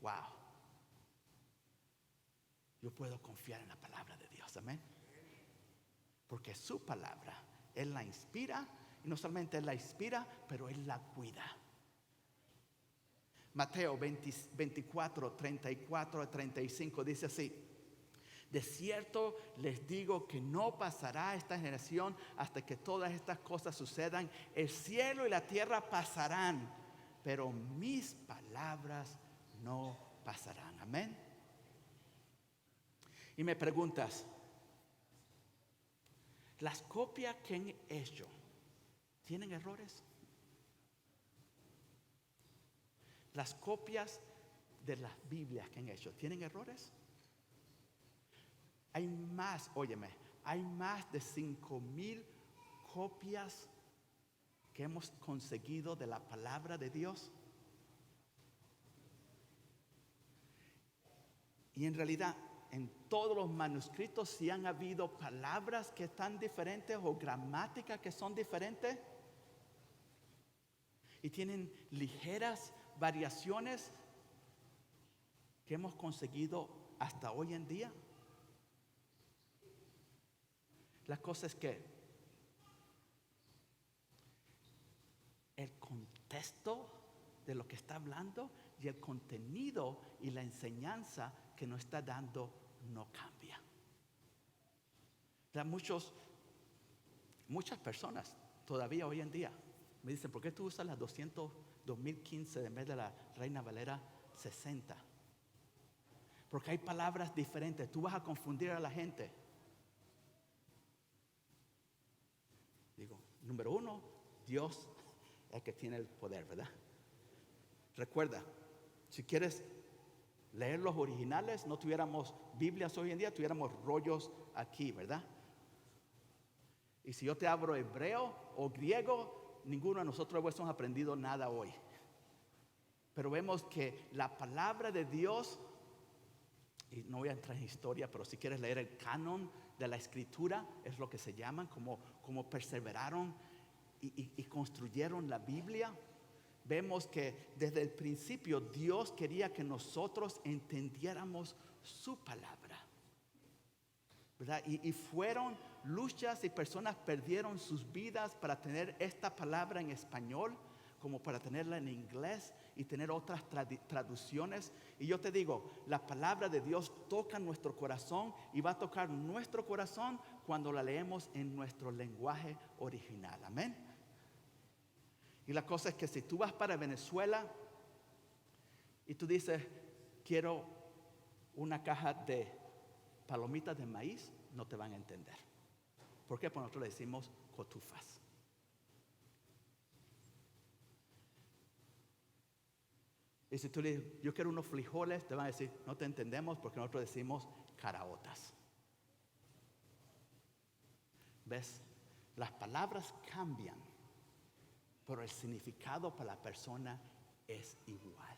Wow. Yo puedo confiar en la palabra de Dios. Amén. Porque su palabra, Él la inspira. Y no solamente Él la inspira, pero Él la cuida. Mateo 24, 34 a 35 dice así. De cierto les digo que no pasará esta generación hasta que todas estas cosas sucedan. El cielo y la tierra pasarán, pero mis palabras no pasarán. Amén. Y me preguntas, ¿las copias que han hecho tienen errores? Las copias de las Biblias que han hecho, ¿tienen errores? Hay más, óyeme, hay más de 5,000 copias que hemos conseguido de la palabra de Dios. Y en realidad, en todos los manuscritos, si han habido palabras que están diferentes o gramáticas que son diferentes y tienen ligeras variaciones que hemos conseguido hasta hoy en día. La cosa es que el contexto de lo que está hablando y el contenido y la enseñanza que nos está dando no cambia. Muchas personas todavía hoy en día me dicen, ¿por qué tú usas las 2015 en vez de la Reina Valera 60? Porque hay palabras diferentes. Tú vas a confundir a la gente. Digo, número uno, Dios es el que tiene el poder, ¿verdad? Recuerda, si quieres leer los originales, no tuviéramos Biblias hoy en día, tuviéramos rollos aquí, ¿verdad? Y si yo te abro hebreo o griego, ninguno de nosotros hemos aprendido nada hoy. Pero vemos que la palabra de Dios, y no voy a entrar en historia, pero si quieres leer el canon de la escritura, es lo que se llaman, como perseveraron y construyeron la Biblia. Vemos que desde el principio Dios quería que nosotros entendiéramos su palabra, ¿verdad? Y fueron luchas y personas perdieron sus vidas para tener esta palabra en español, como para tenerla en inglés y tener otras traducciones. Y yo te digo, la palabra de Dios toca nuestro corazón y va a tocar nuestro corazón cuando la leemos en nuestro lenguaje original. Amén. Y la cosa es que si tú vas para Venezuela y tú dices, quiero una caja de palomitas de maíz, no te van a entender. ¿Por qué? Porque nosotros le decimos cotufas. Y si tú le dices, yo quiero unos frijoles, te van a decir, no te entendemos porque nosotros decimos caraotas. ¿Ves? Las palabras cambian, pero el significado para la persona es igual.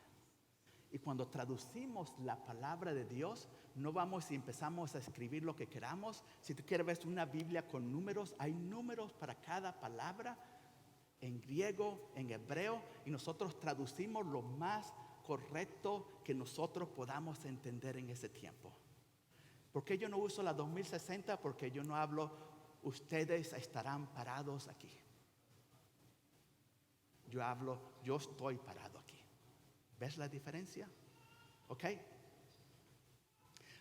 Y cuando traducimos la palabra de Dios, no vamos y empezamos a escribir lo que queramos. Si tú quieres ver una Biblia con números, hay números para cada palabra, en griego, en hebreo, y nosotros traducimos lo más correcto que nosotros podamos entender en ese tiempo. ¿Por qué yo no uso la 2060? Porque yo no hablo, ustedes estarán parados aquí. Yo hablo, yo estoy parado aquí. ¿Ves la diferencia? ¿Ok?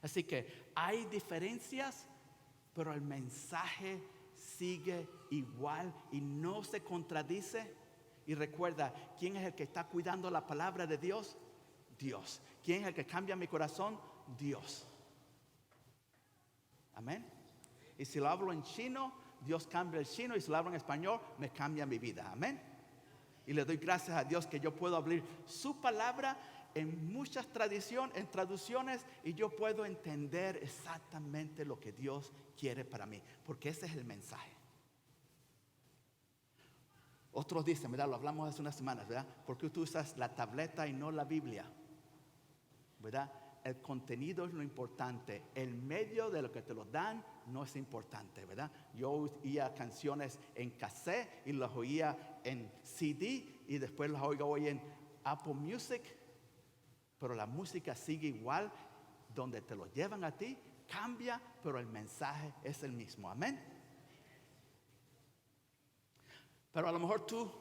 Así que hay diferencias, pero el mensaje sigue igual y no se contradice. Y recuerda, ¿quién es el que está cuidando la palabra de Dios? Dios. ¿Quién es el que cambia mi corazón? Dios. Amén. Y si lo hablo en chino, Dios cambia el chino. Y si lo hablo en español, me cambia mi vida. Amén. Y le doy gracias a Dios que yo puedo abrir su palabra en muchas traducciones, y yo puedo entender exactamente lo que Dios quiere para mí, porque ese es el mensaje. Otros dicen, ¿verdad? Lo hablamos hace unas semanas, ¿verdad? ¿Por qué tú usas la tableta y no la Biblia? ¿Verdad? El contenido es lo importante. El medio de lo que te lo dan no es importante, ¿verdad? Yo oía canciones en cassette y las oía en CD y después las oigo hoy en Apple Music. Pero la música sigue igual. Donde te lo llevan a ti, cambia, pero el mensaje es el mismo. Amén. Pero a lo mejor tú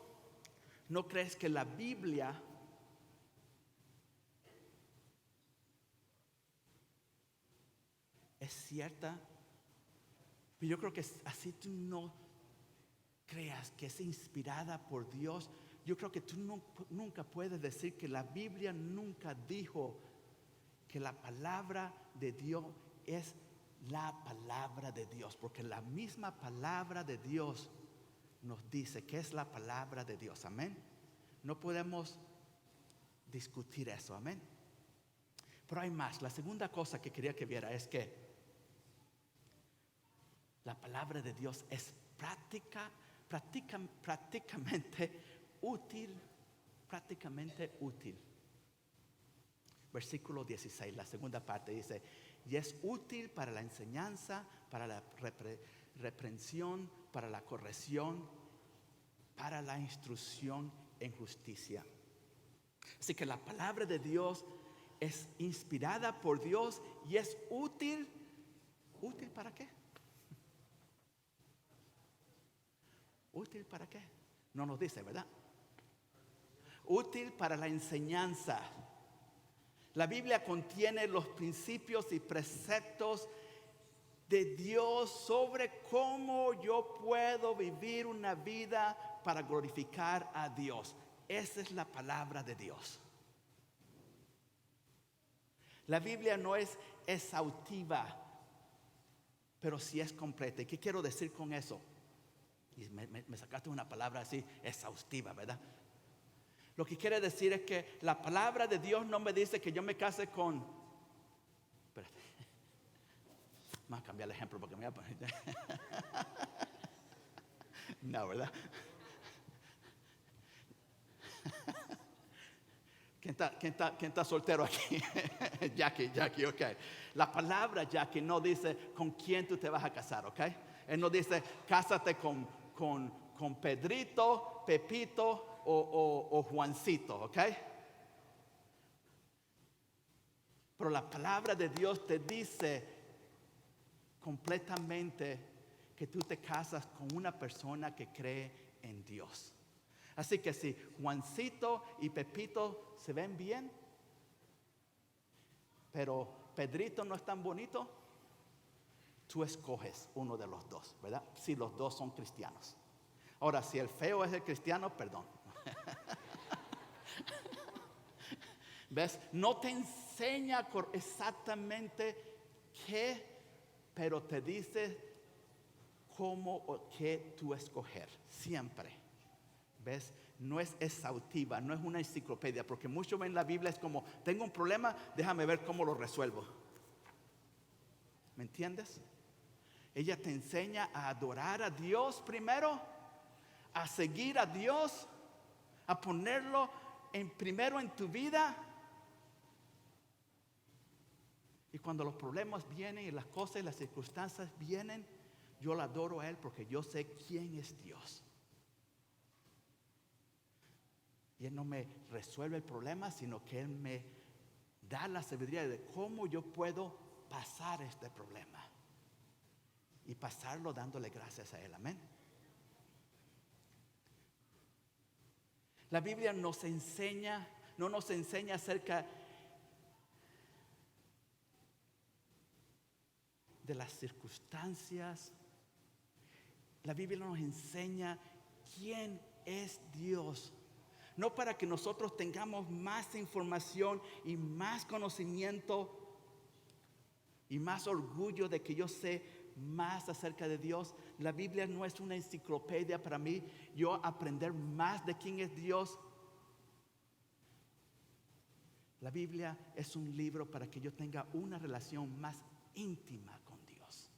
no crees que la Biblia es cierta. Pero yo creo que así tú no creas que es inspirada por Dios. Yo creo que tú nunca puedes decir que la Biblia nunca dijo que la palabra de Dios es la palabra de Dios. Porque la misma palabra de Dios nos dice que es la palabra de Dios. Amén. No podemos discutir eso. Amén. Pero hay más. La segunda cosa que quería que viera es que la palabra de Dios es prácticamente útil. Versículo 16, la segunda parte dice: y es útil para la enseñanza, para la reprensión, para la corrección, para la instrucción en justicia. Así que la palabra de Dios es inspirada por Dios y es útil. ¿Útil para qué? ¿Útil para qué? No nos dice, ¿verdad? Útil para la enseñanza. La Biblia contiene los principios y preceptos de Dios sobre cómo yo puedo vivir una vida para glorificar a Dios. Esa es la palabra de Dios. La Biblia no es exhaustiva, pero sí es completa. ¿Y qué quiero decir con eso? Y me sacaste una palabra así, exhaustiva, ¿verdad? Lo que quiere decir es que la palabra de Dios no me dice que yo me case con... Espérate. Vamos a cambiar el ejemplo porque me voy a poner... No, ¿verdad? ¿Quién está soltero aquí? Jackie, ok. La palabra Jackie no dice con quién tú te vas a casar, ok. Él no dice cásate con Pedrito, Pepito o Juancito, ok. Pero la palabra de Dios te dice completamente que tú te casas con una persona que cree en Dios. Así que si Juancito y Pepito se ven bien, pero Pedrito no es tan bonito, tú escoges uno de los dos, ¿verdad? Si los dos son cristianos. Ahora, si el feo es el cristiano, perdón. ¿Ves? No te enseña exactamente qué, pero te dice cómo o qué tú escoger. Siempre. ¿Ves? No es exhaustiva, no es una enciclopedia, porque muchos ven la Biblia es como, tengo un problema, déjame ver cómo lo resuelvo. ¿Me entiendes? Ella te enseña a adorar a Dios primero, a seguir a Dios, a ponerlo primero en tu vida. Y cuando los problemas vienen y las cosas y las circunstancias vienen, yo le adoro a Él porque yo sé quién es Dios. Y Él no me resuelve el problema, sino que Él me da la sabiduría de cómo yo puedo pasar este problema. Y pasarlo dándole gracias a Él. Amén. La Biblia no nos enseña acerca de las circunstancias. La Biblia nos enseña quién es Dios. No para que nosotros tengamos más información y más conocimiento y más orgullo de que yo sé más acerca de Dios. La Biblia no es una enciclopedia para mí, yo aprender más de quién es Dios. La Biblia es un libro para que yo tenga una relación más íntima con Dios.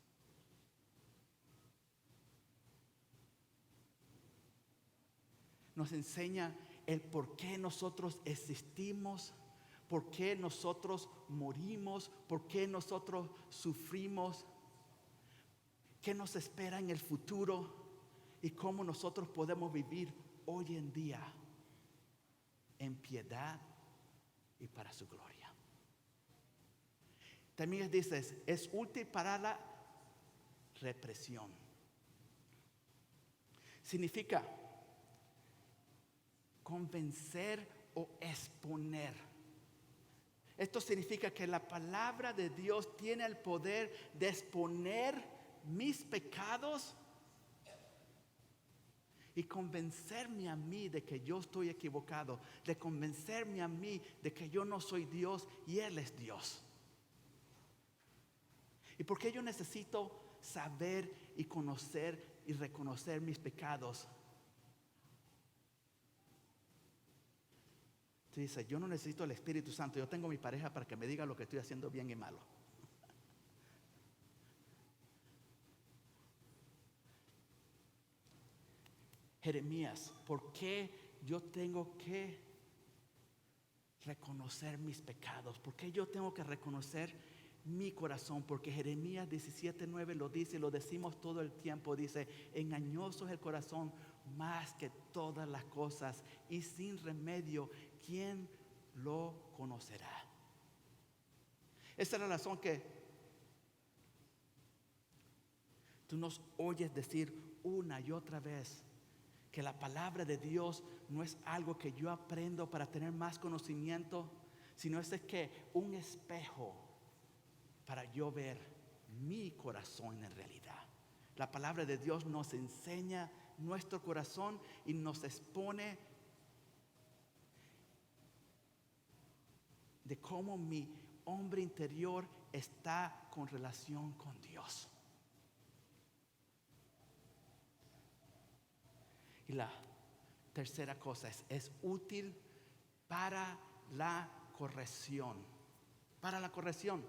Nos enseña el por qué nosotros existimos, por qué nosotros morimos, por qué nosotros sufrimos, qué nos espera en el futuro y cómo nosotros podemos vivir hoy en día en piedad y para su gloria. También dice, es útil para la represión. Significa convencer o exponer. Esto significa que la palabra de Dios tiene el poder de exponer mis pecados y convencerme a mí de que yo estoy equivocado, de convencerme a mí de que yo no soy Dios y Él es Dios. ¿Y por qué yo necesito saber y conocer y reconocer mis pecados? Tú dices, yo no necesito el Espíritu Santo, yo tengo mi pareja para que me diga lo que estoy haciendo bien y malo. Jeremías, ¿por qué yo tengo que reconocer mis pecados? ¿Por qué yo tengo que reconocer mi corazón? Porque Jeremías 17:9 lo dice y lo decimos todo el tiempo. Dice, engañoso es el corazón más que todas las cosas y sin remedio, ¿quién lo conocerá? Esa es la razón que tú nos oyes decir una y otra vez que la palabra de Dios no es algo que yo aprendo para tener más conocimiento, sino es que un espejo para yo ver mi corazón en realidad. La palabra de Dios nos enseña nuestro corazón y nos expone de cómo mi hombre interior está con relación con Dios. Y la tercera cosa es útil para la corrección. Para la corrección.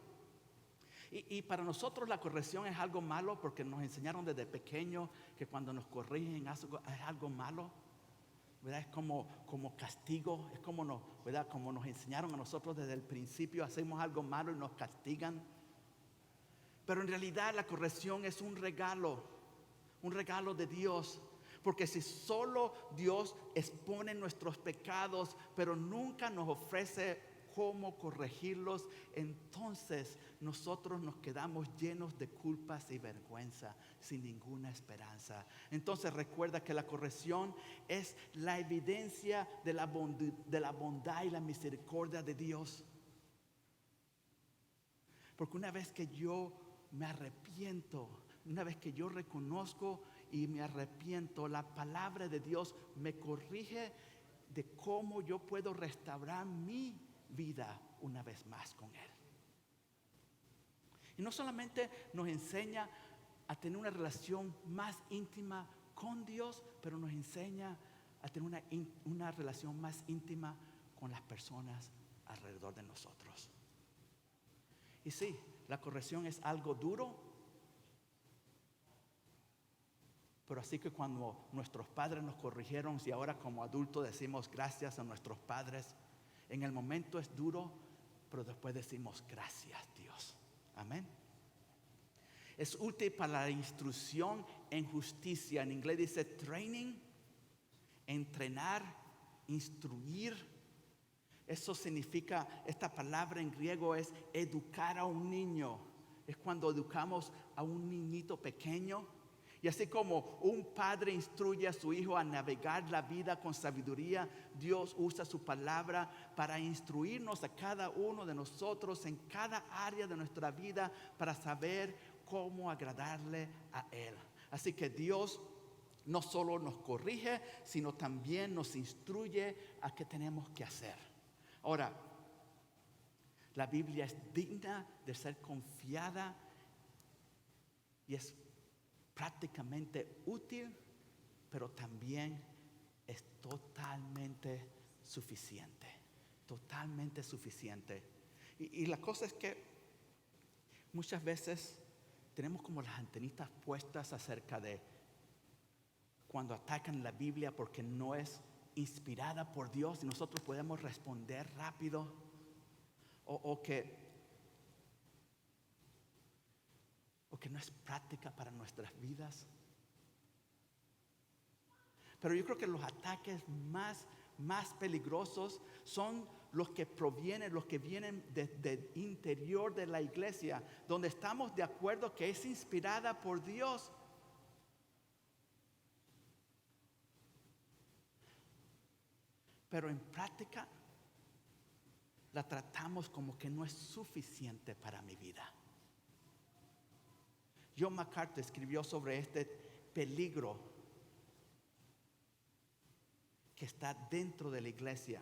Y para nosotros la corrección es algo malo porque nos enseñaron desde pequeño que cuando nos corrigen es algo malo, ¿verdad? Es como castigo, es como nos enseñaron a nosotros desde el principio, hacemos algo malo y nos castigan. Pero en realidad la corrección es un regalo de Dios. Porque si solo Dios expone nuestros pecados, pero nunca nos ofrece cómo corregirlos, entonces nosotros nos quedamos llenos de culpas y vergüenza, sin ninguna esperanza. Entonces recuerda que la corrección es la evidencia de la bondad y la misericordia de Dios. Porque una vez que yo me arrepiento, una vez que yo reconozco y me arrepiento, la palabra de Dios me corrige de cómo yo puedo restaurar mi vida una vez más con Él. Y no solamente nos enseña a tener una relación más íntima con Dios, pero nos enseña a tener una relación más íntima con las personas alrededor de nosotros. Y sí, la corrección es algo duro, Pero así que cuando nuestros padres nos corrigieron, y ahora como adultos decimos gracias a nuestros padres, en el momento es duro, pero después decimos gracias, Dios. Amén. Es útil para la instrucción en justicia. En inglés dice training, entrenar, instruir. Eso significa, esta palabra en griego es educar a un niño. Es cuando educamos a un niñito pequeño. Y así como un padre instruye a su hijo a navegar la vida con sabiduría, Dios usa su palabra para instruirnos a cada uno de nosotros en cada área de nuestra vida para saber cómo agradarle a Él. Así que Dios no solo nos corrige, sino también nos instruye a qué tenemos que hacer. Ahora, la Biblia es digna de ser confiada y es prácticamente útil, pero también es totalmente suficiente. Totalmente suficiente. Y la cosa es que muchas veces tenemos como las antenitas puestas acerca de cuando atacan la Biblia porque no es inspirada por Dios y nosotros podemos responder rápido, o que no es práctica para nuestras vidas. Pero yo creo que los ataques más peligrosos son los que vienen desde el interior de la iglesia, donde estamos de acuerdo que es inspirada por Dios. Pero en práctica la tratamos como que no es suficiente para mi vida. John MacArthur escribió sobre este peligro que está dentro de la iglesia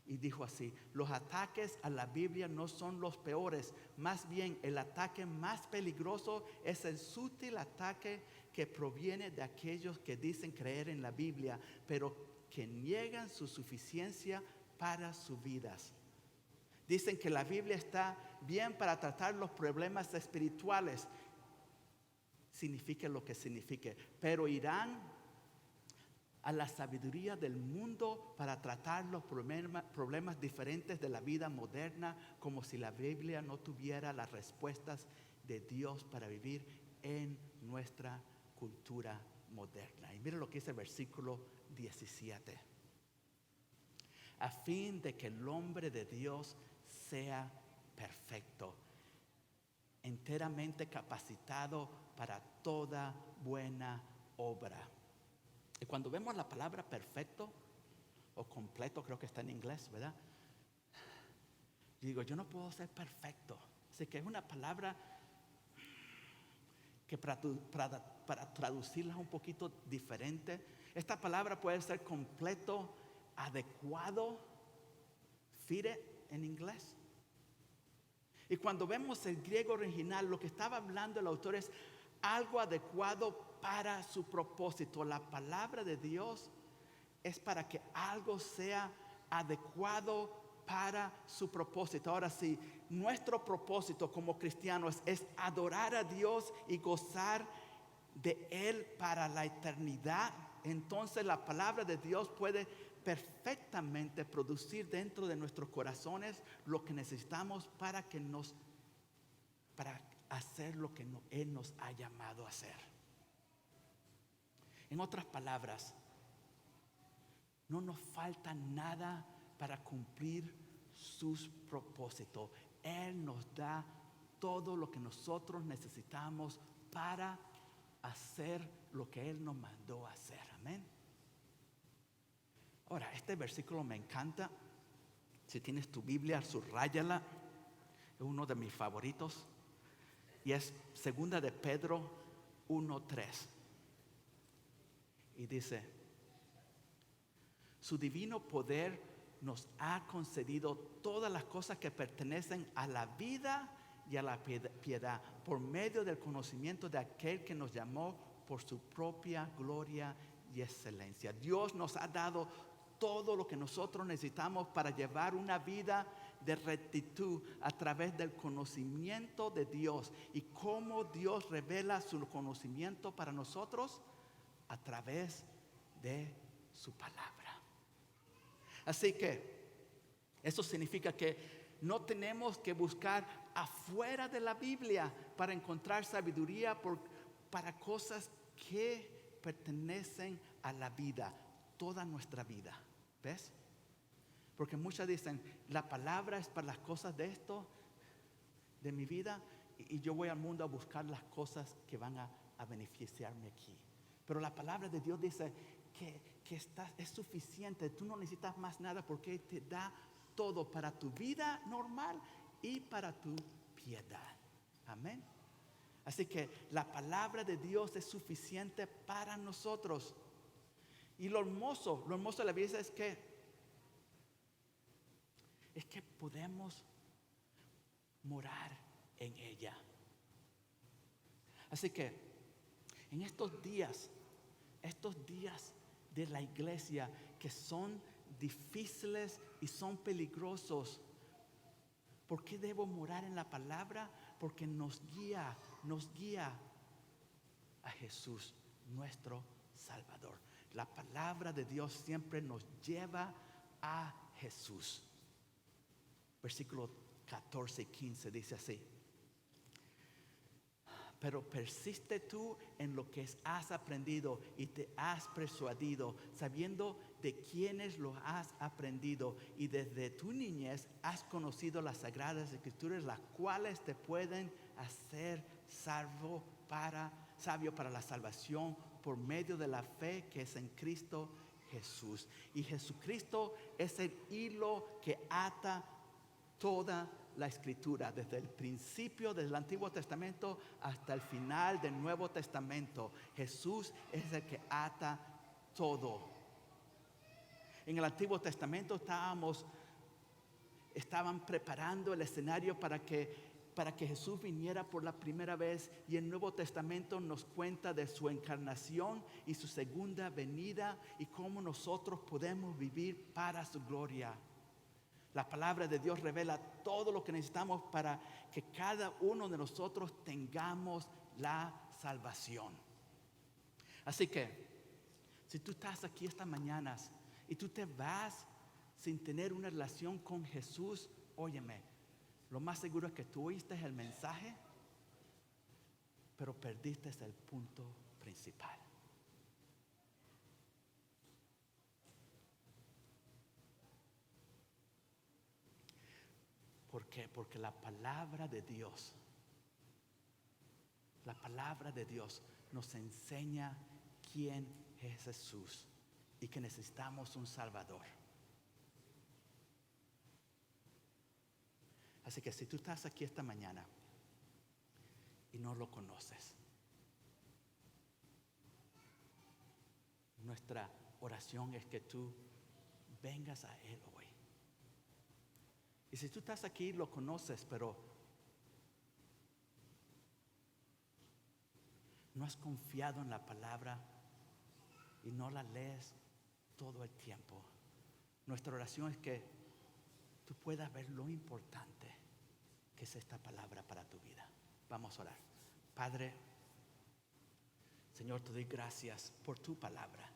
y dijo así: los ataques a la Biblia no son los peores, más bien el ataque más peligroso es el sutil ataque que proviene de aquellos que dicen creer en la Biblia, pero que niegan su suficiencia para sus vidas. Dicen que la Biblia está bien para tratar los problemas espirituales, signifique lo que signifique, pero irán a la sabiduría del mundo para tratar los problemas diferentes de la vida moderna, como si la Biblia no tuviera las respuestas de Dios para vivir en nuestra cultura moderna. Y mire lo que dice el versículo 17: a fin de que el hombre de Dios sea perfecto, enteramente capacitado para toda buena obra. Y cuando vemos la palabra perfecto o completo, creo que está en inglés, ¿verdad? Yo digo, yo no puedo ser perfecto. Así que es una palabra que para traducirla un poquito diferente, esta palabra puede ser completo, adecuado, fire en inglés. Y cuando vemos el griego original, lo que estaba hablando el autor es algo adecuado para su propósito. La palabra de Dios es para que algo sea adecuado para su propósito. Ahora, si nuestro propósito como cristianos es adorar a Dios y gozar de Él para la eternidad, entonces la palabra de Dios puede perfectamente producir dentro de nuestros corazones lo que necesitamos para hacer lo que Él nos ha llamado a hacer. En otras palabras, no nos falta nada para cumplir sus propósitos. Él nos da todo lo que nosotros necesitamos para hacer lo que Él nos mandó a hacer. Amén. Ahora, este versículo me encanta. Si tienes tu Biblia, subráyala. Es uno de mis favoritos. Y es 2 de Pedro 1:3. Y dice: su divino poder nos ha concedido todas las cosas que pertenecen a la vida y a la piedad, por medio del conocimiento de aquel que nos llamó por su propia gloria y excelencia. Dios nos ha dado todo lo que nosotros necesitamos para llevar una vida de rectitud a través del conocimiento de Dios. ¿Y cómo Dios revela su conocimiento para nosotros? a través de su palabra. Así que eso significa que no tenemos que buscar afuera de la Biblia para encontrar sabiduría para cosas que pertenecen a la vida, toda nuestra vida. ¿Ves? Porque muchas dicen, la palabra es para las cosas de esto, de mi vida, y yo voy al mundo a buscar las cosas que van a beneficiarme aquí. Pero la palabra de Dios dice que es suficiente, tú no necesitas más nada porque te da todo para tu vida normal y para tu piedad. Amén. Así que la palabra de Dios es suficiente para nosotros. Y lo hermoso de la Biblia es que podemos morar en ella. Así que en estos días de la iglesia que son difíciles y son peligrosos, ¿por qué debo morar en la palabra? Porque nos guía a Jesús, nuestro Salvador. La palabra de Dios siempre nos lleva a Jesús. Versículo 14 y 15 dice así: pero persiste tú en lo que has aprendido y te has persuadido, sabiendo de quiénes lo has aprendido, y desde tu niñez has conocido las sagradas escrituras, las cuales te pueden hacer sabio para la salvación por medio de la fe que es en Cristo Jesús. Y Jesucristo es el hilo que ata toda la escritura, desde el principio del Antiguo Testamento hasta el final del Nuevo Testamento. Jesús es el que ata todo. En el Antiguo Testamento estaban preparando el escenario para que Jesús viniera por la primera vez, y el Nuevo Testamento nos cuenta de su encarnación y su segunda venida y cómo nosotros podemos vivir para su gloria. La palabra de Dios revela todo lo que necesitamos para que cada uno de nosotros tengamos la salvación. Así que, si tú estás aquí esta mañana y tú te vas sin tener una relación con Jesús, óyeme, lo más seguro es que tú oíste el mensaje, pero perdiste el punto principal. ¿Por qué? Porque la palabra de Dios nos enseña quién es Jesús y que necesitamos un Salvador. Así que si tú estás aquí esta mañana y no lo conoces, nuestra oración es que tú vengas a Él hoy. Y si tú estás aquí y lo conoces, pero no has confiado en la palabra y no la lees todo el tiempo, nuestra oración es que tú puedas ver lo importante que es esta palabra para tu vida. Vamos a orar. Padre, Señor, te doy gracias por tu palabra.